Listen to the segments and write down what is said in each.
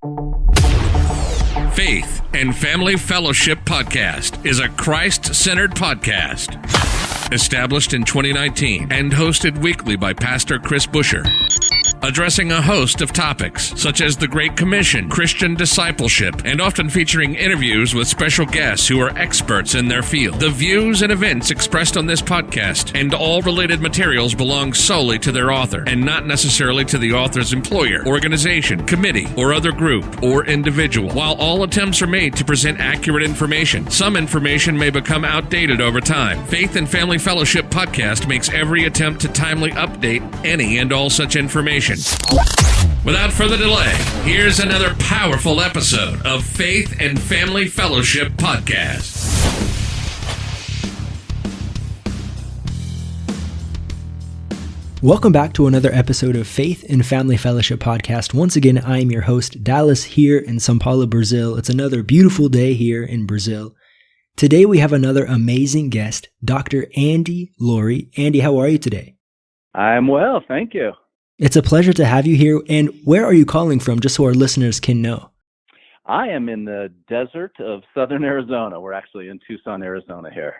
Faith and Family Fellowship Podcast is a Christ-centered podcast. Established in 2019 and hosted weekly by Pastor Chris Busher. Addressing a host of topics such as the Great Commission, Christian discipleship, and often featuring interviews with special guests who are experts in their field. The views and events expressed on this podcast and all related materials belong solely to their author and not necessarily to the author's employer, organization, committee, or other group or individual. While all attempts are made to present accurate information, some information may become outdated over time. Faith and Family Fellowship Podcast makes every attempt to timely update any and all such information. Without further delay, here's another powerful episode of Faith and Family Fellowship Podcast. Welcome back to another episode of Faith and Family Fellowship Podcast. Once again, I am your host, Dallas, here in São Paulo, Brazil. It's another beautiful day here in Brazil. Today we have another amazing guest, Dr. Laurie. Andy, how are you today? I'm well, thank you. It's a pleasure to have you here. And where are you calling from, just so our listeners can know? I am in the desert of southern Arizona. We're actually in Tucson, Arizona here.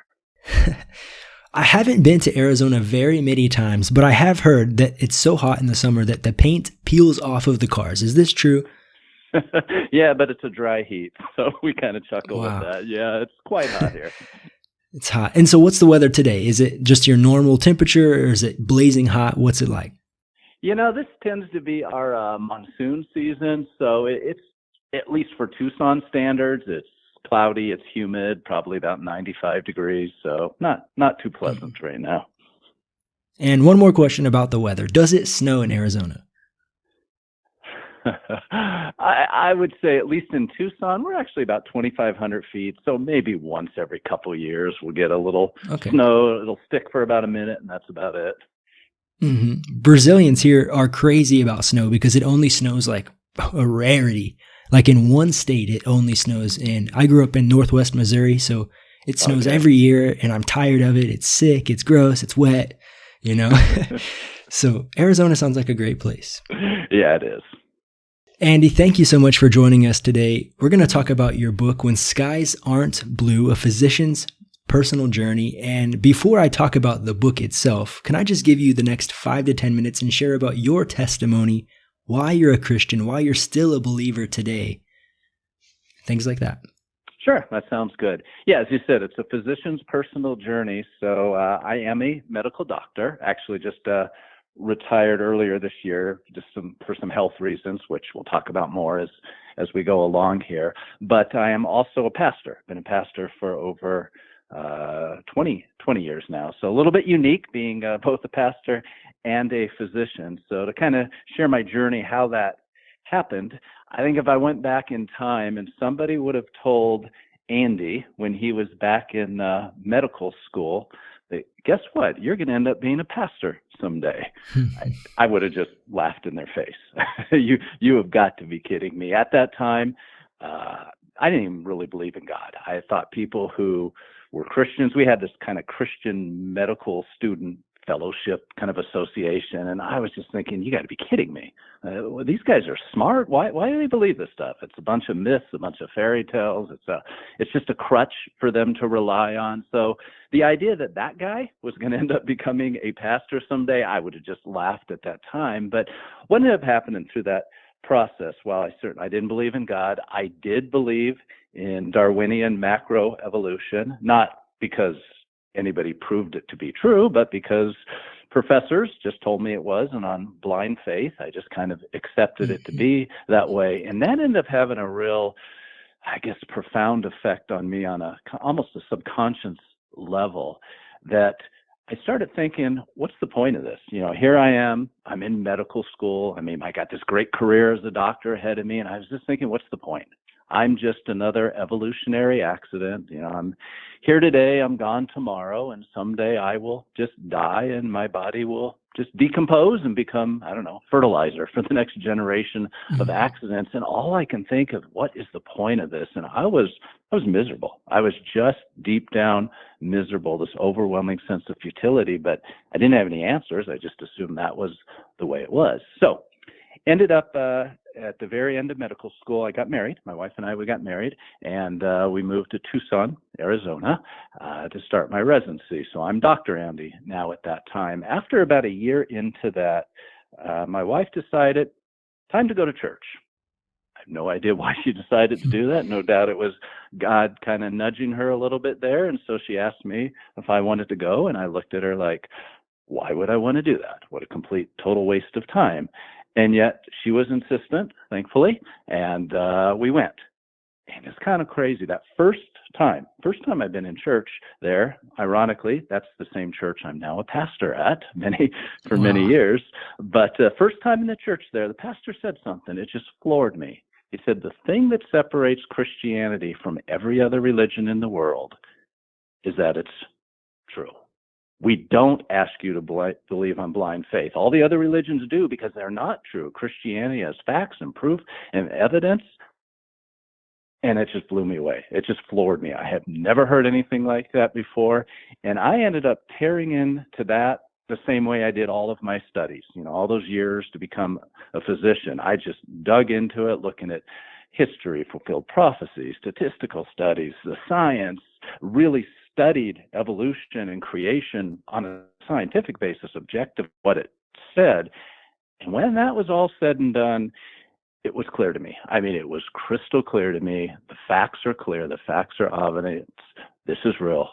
I haven't been to Arizona very many times, but I have heard that it's so hot in the summer that the paint peels off of the cars. Is this true? Yeah, but it's a dry heat, so we kind of chuckle Wow. with that. Yeah, it's quite hot here. It's hot. And so what's the weather today? Is it just your normal temperature, or is it blazing hot? What's it like? You know, this tends to be our monsoon season, so it's, at least for Tucson standards, it's cloudy, it's humid, probably about 95 degrees, so not too pleasant right now. And one more question about the weather. Does it snow in Arizona? I would say, at least in Tucson, we're actually about 2,500 feet, so maybe once every couple of years we'll get a little snow. It'll stick for about a minute, and that's about it. Mm-hmm. Brazilians here are crazy about snow because it only snows like a rarity. Like in one state, it only snows in. I grew up in Northwest Missouri, so it snows every year, and I'm tired of it. It's sick, it's gross, it's wet, you know? So Arizona sounds like a great place. Yeah, it is. Andy, thank you so much for joining us today. We're going to talk about your book, When Skies Aren't Blue, A Physician's Personal Journey. And before I talk about the book itself, can I just give you the next 5 to 10 minutes and share about your testimony, why you're a Christian, why you're still a believer today, things like that. Sure, that sounds good. Yeah, as you said, it's a physician's personal journey. So I am a medical doctor, actually just retired earlier this year, just for some health reasons, which we'll talk about more as we go along here. But I am also a pastor, been a pastor for over 20 years now. So a little bit unique being both a pastor and a physician. So to kind of share my journey, how that happened, I think if I went back in time and somebody would have told Andy when he was back in medical school that, guess what, you're going to end up being a pastor someday, I would have just laughed in their face. You have got to be kidding me. At that time, I didn't even really believe in God. I thought people who were Christians, we had this kind of Christian medical student fellowship kind of association, and I was just thinking, you got to be kidding me. These guys are smart. Why do they believe this stuff? It's a bunch of myths, a bunch of fairy tales. It's just a crutch for them to rely on. So the idea that guy was going to end up becoming a pastor someday, I would have just laughed at that time. But what ended up happening through that process, while I didn't believe in God, I did believe in Darwinian macroevolution, not because anybody proved it to be true, but because professors just told me it was, and on blind faith, I just kind of accepted it to be that way. And that ended up having a real, I guess, profound effect on me on almost a subconscious level, that I started thinking, what's the point of this? You know, here I am, I'm in medical school. I mean, I got this great career as a doctor ahead of me, and I was just thinking, what's the point? I'm just another evolutionary accident. You know, I'm here today, I'm gone tomorrow, and someday I will just die and my body will just decompose and become, I don't know, fertilizer for the next generation of accidents. And all I can think of, what is the point of this? And I was miserable. I was just deep down miserable, this overwhelming sense of futility, but I didn't have any answers. I just assumed that was the way it was. So ended up at the very end of medical school, I got married. My wife and we got married, and we moved to Tucson, Arizona, to start my residency. So I'm Dr. Andy now at that time. After about a year into that, my wife decided, time to go to church. I have no idea why she decided to do that. No doubt it was God kind of nudging her a little bit there. And so she asked me if I wanted to go, and I looked at her like, why would I want to do that? What a complete, total waste of time. And yet she was insistent, thankfully, and we went. And it's kind of crazy. That first time I've been in church there, ironically, that's the same church I'm now a pastor at for many years. But first time in the church there, the pastor said something. It just floored me. He said, the thing that separates Christianity from every other religion in the world is that it's true. We don't ask you to believe on blind faith. All the other religions do because they're not true. Christianity has facts and proof and evidence. And it just blew me away. It just floored me. I had never heard anything like that before. And I ended up tearing into that the same way I did all of my studies, all those years to become a physician. I just dug into it, looking at history, fulfilled prophecy, statistical studies, the science, really studied evolution and creation on a scientific basis, objective, what it said. And when that was all said and done, it was clear to me. I mean, it was crystal clear to me. The facts are clear. The facts are evidence. This is real.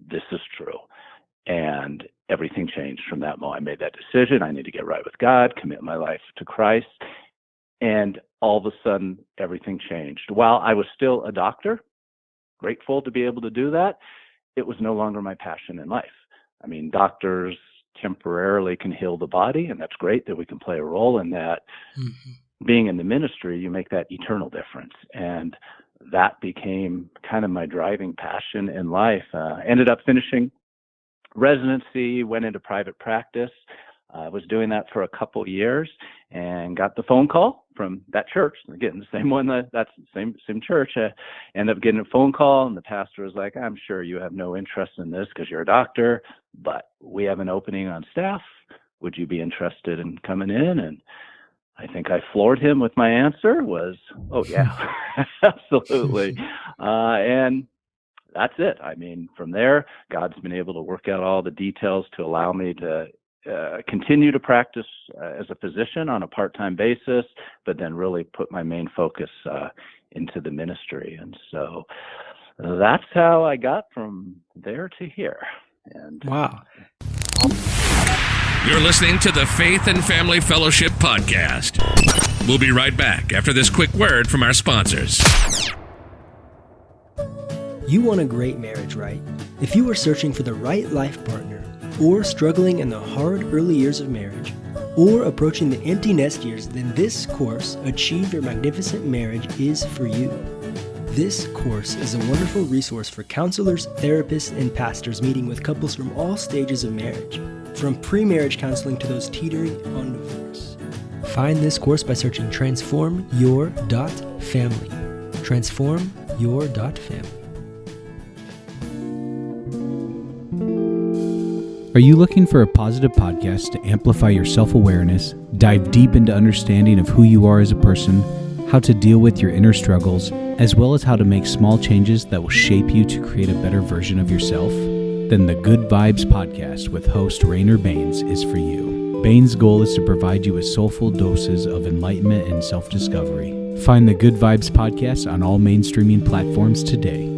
This is true. And everything changed from that moment. I made that decision. I need to get right with God, commit my life to Christ. And all of a sudden, everything changed. While I was still a doctor, grateful to be able to do that, it was no longer my passion in life. I mean, doctors temporarily can heal the body, and that's great that we can play a role in that. Mm-hmm. Being in the ministry, you make that eternal difference. And that became kind of my driving passion in life. Ended up finishing residency, went into private practice. I was doing that for a couple years and got the phone call from that church. Again, the same one, that's the same church. Ended up getting a phone call, and the pastor was like, I'm sure you have no interest in this because you're a doctor, but we have an opening on staff. Would you be interested in coming in? And I think I floored him with my answer was, oh, yeah, absolutely. And that's it. I mean, from there, God's been able to work out all the details to allow me to continue to practice as a physician on a part-time basis, but then really put my main focus into the ministry. And so that's how I got from there to here. And wow. You're listening to the Faith and Family Fellowship Podcast. We'll be right back after this quick word from our sponsors. You want a great marriage, right? If you are searching for the right life partner, or struggling in the hard early years of marriage, or approaching the empty nest years, then this course, Achieve Your Magnificent Marriage, is for you. This course is a wonderful resource for counselors, therapists, and pastors meeting with couples from all stages of marriage, from pre-marriage counseling to those teetering on divorce. Find this course by searching Transform Your Family. Transform Your Family. Are you looking for a positive podcast to amplify your self-awareness, dive deep into understanding of who you are as a person, how to deal with your inner struggles, as well as how to make small changes that will shape you to create a better version of yourself? Then the Good Vibes Podcast with host Rainer Baines is for you. Baines' goal is to provide you with soulful doses of enlightenment and self-discovery. Find the Good Vibes Podcast on all mainstreaming platforms today.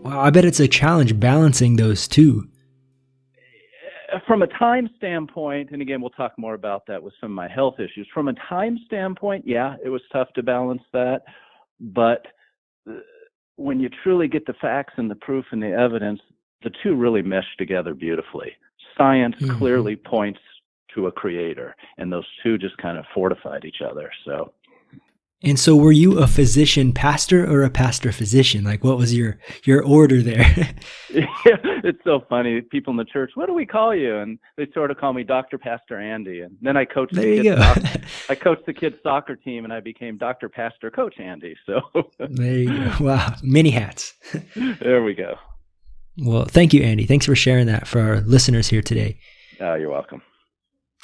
I bet it's a challenge balancing those two. From a time standpoint, and again, we'll talk more about that with some of my health issues. From a time standpoint, yeah, it was tough to balance that. But when you truly get the facts and the proof and the evidence, the two really mesh together beautifully. Science clearly points to a creator, and those two just kind of fortified each other. And so were you a physician pastor or a pastor physician? Like, what was your order there? Yeah, it's so funny. People in the church, what do we call you? And they sort of call me Dr. Pastor Andy. And then I coached I coached the kids' soccer team, and I became Dr. Pastor Coach Andy. So there you go. Wow. Many hats. There we go. Well, thank you, Andy. Thanks for sharing that for our listeners here today. You're welcome.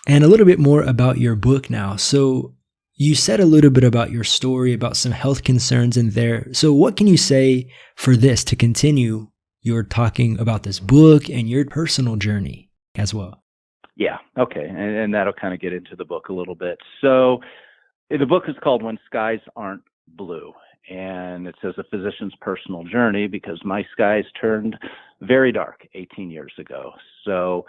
And a little bit more about your book now. So you said a little bit about your story, about some health concerns in there. So what can you say for this to continue your talking about this book and your personal journey as well? Yeah. Okay. And that'll kind of get into the book a little bit. So the book is called When Skies Aren't Blue. And it says a physician's personal journey because my skies turned very dark 18 years ago. So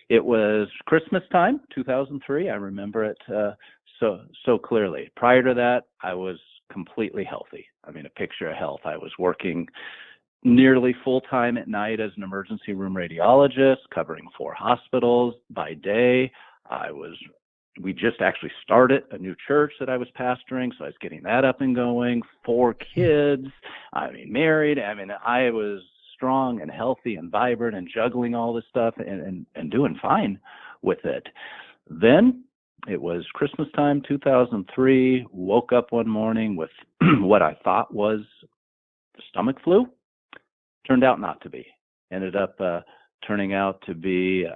it was Christmas time, 2003. I remember it so clearly. Prior to that, I was completely healthy. I mean, a picture of health. I was working nearly full-time at night as an emergency room radiologist, covering 4 hospitals by day. We just actually started a new church that I was pastoring, so I was getting that up and going. 4 kids, married. I was strong and healthy and vibrant and juggling all this stuff and doing fine with it. Then it was Christmas time, 2003, woke up one morning with what I thought was the stomach flu. Turned out not to be. Ended up turning out to be,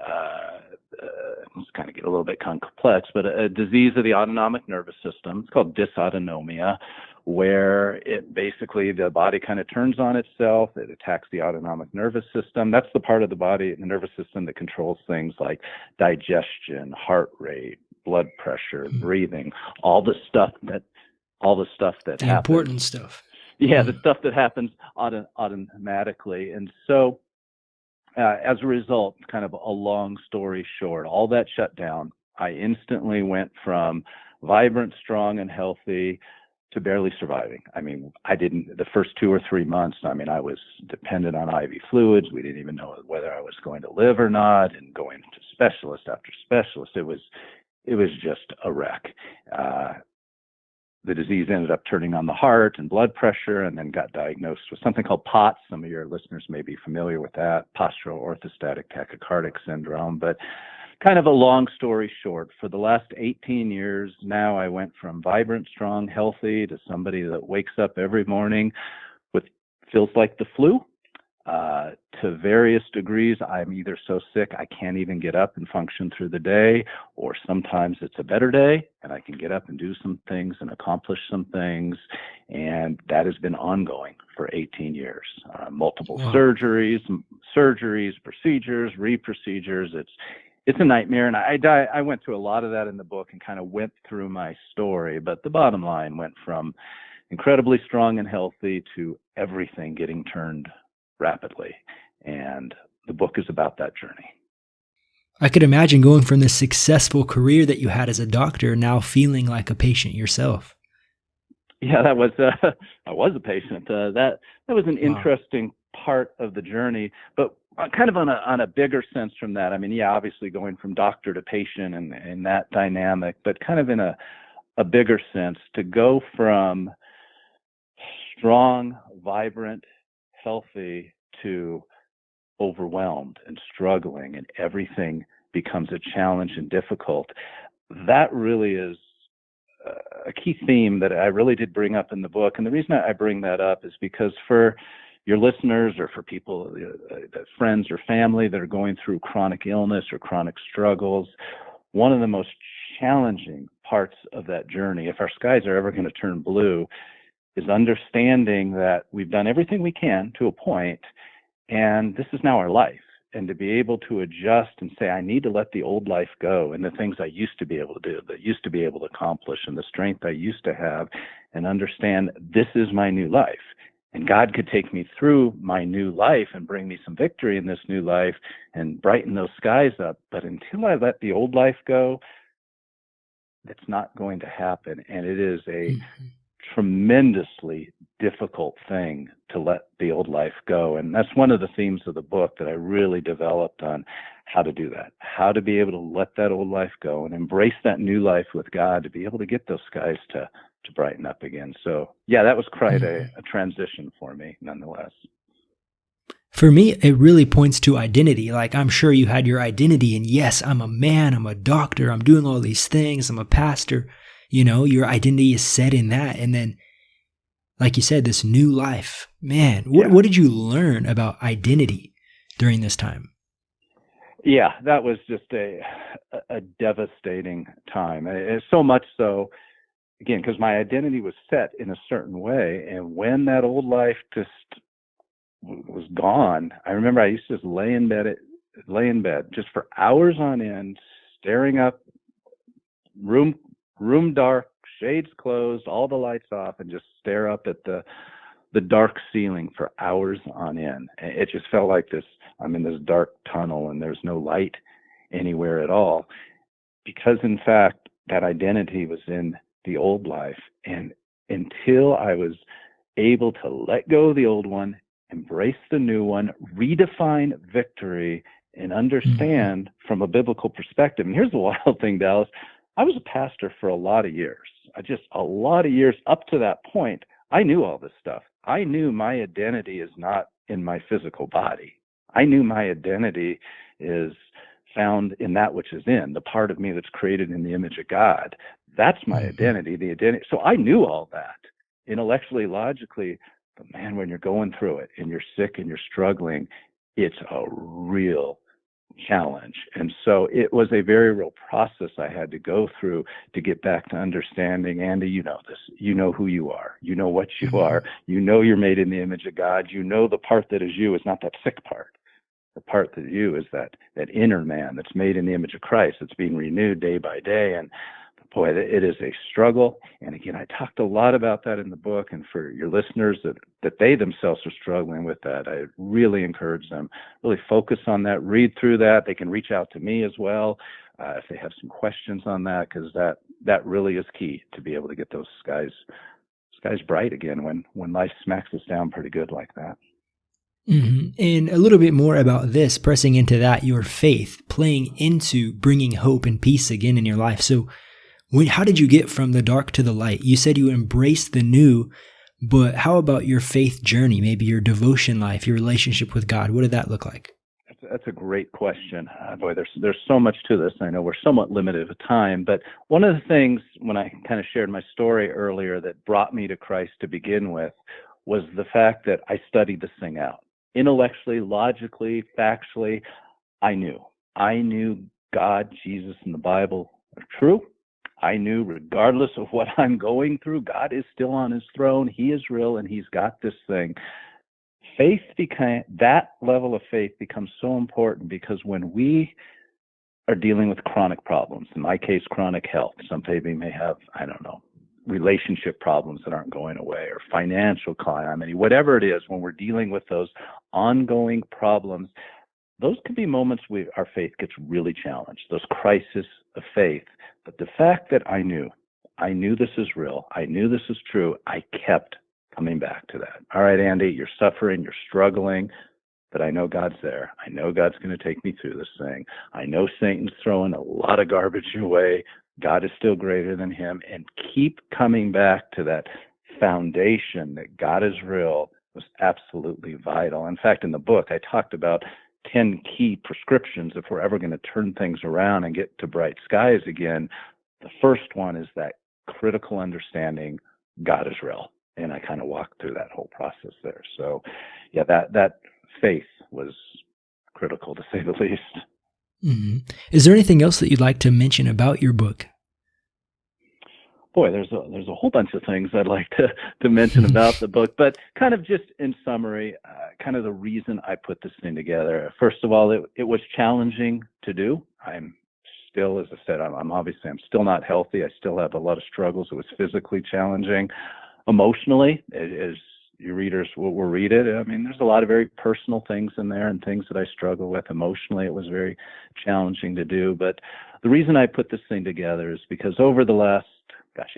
let's kind of get a little bit complex, but a disease of the autonomic nervous system. It's called dysautonomia, where it basically, the body kind of turns on itself. It attacks the autonomic nervous system. That's the part of the body, the nervous system, that controls things like digestion, heart rate, blood pressure, breathing, all the stuff that happens. Important stuff. Yeah, the stuff that happens automatically. And so as a result, kind of a long story short, all that shut down. I instantly went from vibrant, strong, and healthy to barely surviving. The first 2 or 3 months, I was dependent on IV fluids. We didn't even know whether I was going to live or not, and going to specialist after specialist. It was just a wreck. The disease ended up turning on the heart and blood pressure, and then got diagnosed with something called POTS. Some of your listeners may be familiar with that, postural orthostatic tachycardic syndrome. But kind of a long story short, for the last 18 years now, I went from vibrant, strong, healthy to somebody that wakes up every morning with feels like the flu. To various degrees, I'm either so sick I can't even get up and function through the day, or sometimes it's a better day and I can get up and do some things and accomplish some things. And that has been ongoing for 18 years. Multiple surgeries, procedures, re-procedures. It's a nightmare. And I went through a lot of that in the book and kind of went through my story. But the bottom line went from incredibly strong and healthy to everything getting turned rapidly. And the book is about that journey. I could imagine going from this successful career that you had as a doctor, now feeling like a patient yourself. Yeah, I was a patient. That was an interesting part of the journey, but kind of on a bigger sense from that. Obviously going from doctor to patient and that dynamic, but kind of in a bigger sense, to go from strong, vibrant, healthy to overwhelmed and struggling, and everything becomes a challenge and difficult. That really is a key theme that I really did bring up in the book. And the reason I bring that up is because for your listeners, or for people, friends or family that are going through chronic illness or chronic struggles, one of the most challenging parts of that journey, if our skies are ever going to turn blue, is understanding that we've done everything we can to a point, and this is now our life. And to be able to adjust and say, I need to let the old life go, and the things I used to be able to do, that used to be able to accomplish, and the strength I used to have, and understand this is my new life. And God could take me through my new life and bring me some victory in this new life and brighten those skies up. But until I let the old life go, it's not going to happen. And it is a tremendously difficult thing to let the old life go. And that's one of the themes of the book that I really developed on how to do that, how to be able to let that old life go and embrace that new life with God, to be able to get those skies to brighten up again. So yeah, that was quite a transition for me nonetheless. For me, it really points to identity. Like, I'm sure you had your identity, and yes, I'm a man, I'm a doctor, I'm doing all these things, I'm a pastor. Your identity is set in that. And then, like you said, this new life, man, what did you learn about identity during this time? Yeah, that was just a devastating time. So much so, again, because my identity was set in a certain way, and when that old life just was gone, I remember I used to just lay in bed just for hours on end, staring up, room dark, shades closed, all the lights off, and just stare up at the dark ceiling for hours on end. It just felt like I'm in this dark tunnel and there's no light anywhere at all, because in fact that identity was in the old life. And until I was able to let go of the old one, embrace the new one, redefine victory, and understand from a biblical perspective. And here's the wild thing, Dallas. I was a pastor for a lot of years. A lot of years up to that point, I knew all this stuff. I knew my identity is not in my physical body. I knew my identity is found in that which is in, the part of me that's created in the image of God. That's my identity, So I knew all that intellectually, logically. But man, when you're going through it and you're sick and you're struggling, it's a real challenge. And so it was a very real process I had to go through to get back to understanding. Andy, you know this. You know who you are. You know what you are. You know you're made in the image of God. You know the part that is you is not that sick part. The part that you is that inner man that's made in the image of Christ, that's being renewed day by day. And boy, it is a struggle. And again, I talked a lot about that in the book. And for your listeners that they themselves are struggling with that, I really encourage them, really focus on that, read through that. They can reach out to me as well if they have some questions on that, because that really is key to be able to get those skies bright again when life smacks us down pretty good like that. And a little bit more about this, pressing into that, your faith playing into bringing hope and peace again in your life. So how did you get from the dark to the light? You said you embraced the new, but how about your faith journey? Maybe your devotion life, your relationship with God. What did that look like? That's a great question. Boy, there's so much to this. I know we're somewhat limited with time, but one of the things when I kind of shared my story earlier that brought me to Christ to begin with was the fact that I studied this thing out. Intellectually, logically, factually, I knew God, Jesus, and the Bible are true. I knew regardless of what I'm going through, God is still on his throne. He is real and he's got this thing. That level of faith becomes so important, because when we are dealing with chronic problems, in my case, chronic health, some people may have, relationship problems that aren't going away, or financial calamity, whatever it is, when we're dealing with those ongoing problems, those could be moments where our faith gets really challenged, those crises of faith. But the fact that I knew this is real, I knew this is true, I kept coming back to that. All right, Andy, you're suffering, you're struggling, but I know God's there. I know God's going to take me through this thing. I know Satan's throwing a lot of garbage your way. God is still greater than him. And keep coming back to that foundation that God is real was absolutely vital. In fact, in the book, I talked about 10 key prescriptions if we're ever going to turn things around and get to bright skies again. The first one is that critical understanding God is real. And I kind of walked through that whole process there. So yeah, that faith was critical, to say the least. Is there anything else that you'd like to mention about your book? Boy, there's a whole bunch of things I'd like to mention about the book, but kind of just in summary, kind of the reason I put this thing together. First of all, it was challenging to do. I'm still, as I said, I'm still not healthy. I still have a lot of struggles. It was physically challenging. Emotionally, as your readers will read it, there's a lot of very personal things in there and things that I struggle with. Emotionally, it was very challenging to do. But the reason I put this thing together is because over the last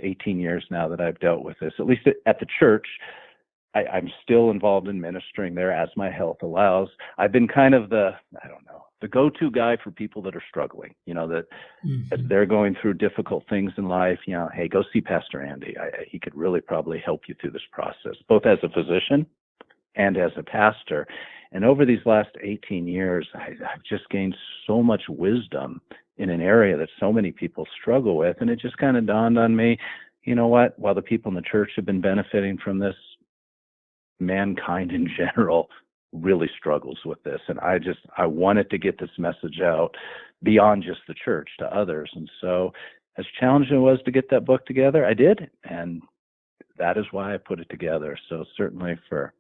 18 years now that I've dealt with this, at least at the church, I'm still involved in ministering there as my health allows. I've been kind of the go-to guy for people that are struggling, that they're going through difficult things in life. Hey, go see Pastor Andy. He could really probably help you through this process, both as a physician and as a pastor. And over these last 18 years, I've just gained so much wisdom in an area that so many people struggle with. And it just kind of dawned on me, you know what, while the people in the church have been benefiting from this, mankind in general really struggles with this. And I wanted to get this message out beyond just the church to others. And so as challenging it was to get that book together, I did. And that is why I put it together. So certainly for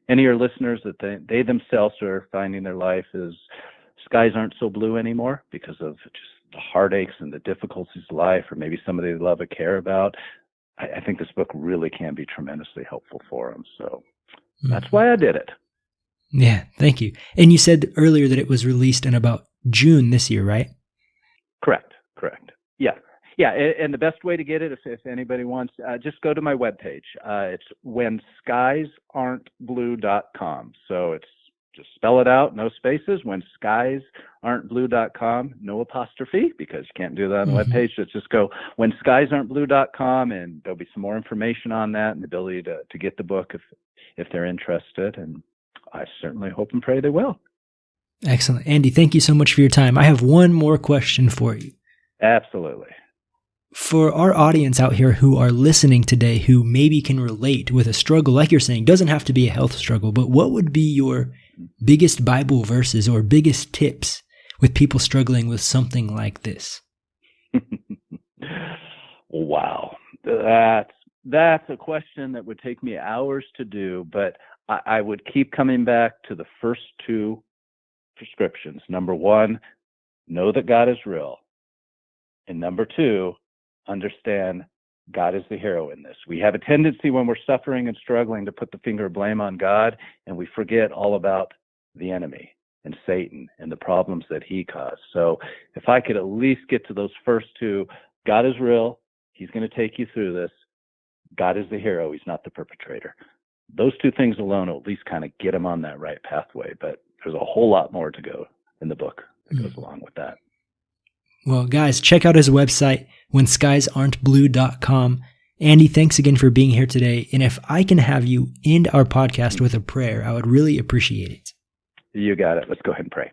any of your listeners that they themselves are finding their life is skies aren't so blue anymore because of just the heartaches and the difficulties of life, or maybe somebody they love or care about, I think this book really can be tremendously helpful for them. So that's why I did it. Yeah, thank you. And you said earlier that it was released in about June this year, right? Correct. Yeah. And the best way to get it, if anybody wants, just go to my webpage. It's whenskiesaren'tblue.com. So it's just spell it out, no spaces, whenskiesaren'tblue.com, no apostrophe, because you can't do that on the webpage. So just go whenskiesaren'tblue.com, and there'll be some more information on that and the ability to get the book if they're interested. And I certainly hope and pray they will. Excellent. Andy, thank you so much for your time. I have one more question for you. Absolutely. For our audience out here who are listening today, who maybe can relate with a struggle, like you're saying, doesn't have to be a health struggle, but what would be your biggest Bible verses or biggest tips with people struggling with something like this? Wow. That's a question that would take me hours to do, but I would keep coming back to the first two prescriptions. Number one, know that God is real. And number two, understand God is the hero in this. We have a tendency when we're suffering and struggling to put the finger of blame on God, and we forget all about the enemy and Satan and the problems that he caused. So if I could at least get to those first two, God is real. He's going to take you through this. God is the hero. He's not the perpetrator. Those two things alone will at least kind of get him on that right pathway. But there's a whole lot more to go in the book that goes along with that. Well, guys, check out his website, whenskiesaren'tblue.com. Andy, thanks again for being here today. And if I can have you end our podcast with a prayer, I would really appreciate it. You got it. Let's go ahead and pray.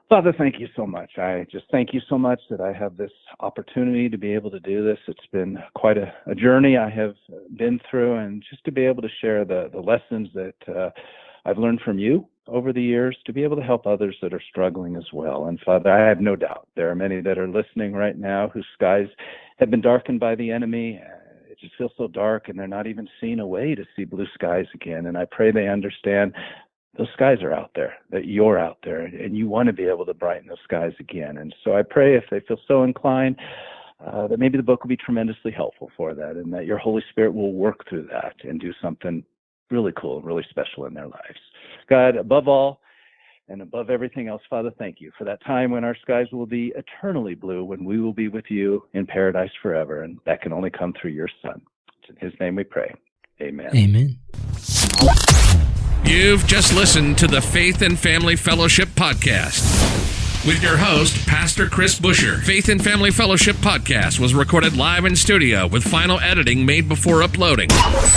Father, thank you so much. I just thank you so much that I have this opportunity to be able to do this. It's been quite a journey I have been through, and just to be able to share the lessons that I've learned from you over the years, to be able to help others that are struggling as well. And Father, I have no doubt there are many that are listening right now whose skies have been darkened by the enemy. It just feels so dark, and they're not even seeing a way to see blue skies again. And I pray they understand those skies are out there, that you're out there, and you want to be able to brighten those skies again. And so I pray, if they feel so inclined, that maybe the book will be tremendously helpful for that, and that your Holy Spirit will work through that and do something really cool and really special in their lives. God, above all and above everything else, Father, thank you for that time when our skies will be eternally blue, when we will be with you in paradise forever. And that can only come through your Son. It's in his name we pray. Amen. Amen. You've just listened to the Faith and Family Fellowship Podcast with your host, Pastor Chris Busher. Faith and Family Fellowship Podcast was recorded live in studio with final editing made before uploading.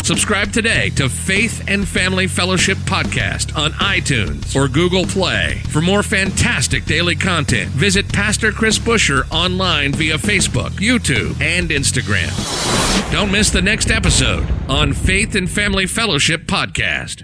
Subscribe today to Faith and Family Fellowship Podcast on iTunes or Google Play. For more fantastic daily content, visit Pastor Chris Busher online via Facebook, YouTube, and Instagram. Don't miss the next episode on Faith and Family Fellowship Podcast.